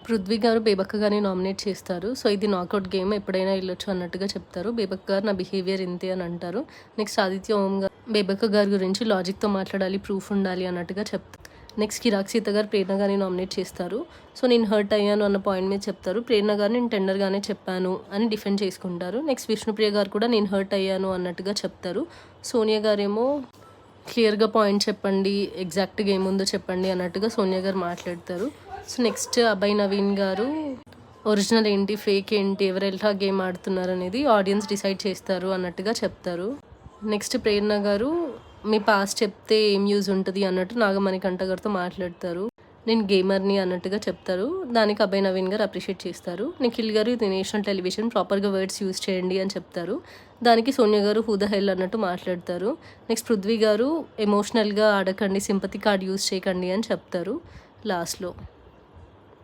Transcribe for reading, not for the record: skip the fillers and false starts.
పృథ్వీ గారు బేబక్క గారిని నామినేట్ చేస్తారు. సో ఇది నాకౌట్ గేమ్, ఎప్పుడైనా వెళ్ళొచ్చు అన్నట్టుగా చెప్తారు. బేబక్క గారు నా బిహేవియర్ ఇంతే అని అంటారు. నెక్స్ట్ ఆదిత్య ఓం గారు బేబక్క గారి గురించి లాజిక్తో మాట్లాడాలి, ప్రూఫ్ ఉండాలి అన్నట్టుగా చెప్తారు. నెక్స్ట్ కిరాక్ సీత గారు ప్రేరణ గారిని నామినేట్ చేస్తారు. సో నేను హర్ట్ అయ్యాను అన్న పాయింట్ మీద చెప్తారు. ప్రేరణ గారు నేను టెండర్గానే చెప్పాను అని డిఫెండ్ చేసుకుంటారు. నెక్స్ట్ విష్ణుప్రియ గారు కూడా నేను హర్ట్ అయ్యాను అన్నట్టుగా చెప్తారు. సోనియా గారేమో క్లియర్గా పాయింట్ చెప్పండి, ఎగ్జాక్ట్గా ఏముందో చెప్పండి అన్నట్టుగా సోనియా గారు మాట్లాడతారు. సో నెక్స్ట్ అభయ్ నవీన్ గారు ఒరిజినల్ ఏంటి, ఫేక్ ఏంటి, ఎవరు ఎలా గేమ్ ఆడుతున్నారు అనేది ఆడియన్స్ డిసైడ్ చేస్తారు అన్నట్టుగా చెప్తారు. నెక్స్ట్ ప్రేరణ గారు మీ పాస్ట్ చెప్తే ఏం యూజ్ ఉంటుంది అన్నట్టు నాగమణికంఠ గారితో మాట్లాడతారు. నేను గేమర్ని అన్నట్టుగా చెప్తారు. దానికి అభయ్ నవీన్ గారు అప్రిషియేట్ చేస్తారు. నిఖిల్ గారు ఇది నేషనల్ టెలివిజన్, ప్రాపర్గా వర్డ్స్ యూజ్ చేయండి అని చెప్తారు. దానికి సోనియా గారు హూ ద హెల్ అన్నట్టు మాట్లాడతారు. నెక్స్ట్ పృథ్వీ గారు ఎమోషనల్గా ఆడకండి, సింపతి కార్డ్ యూజ్ చేయకండి అని చెప్తారు లాస్ట్లో.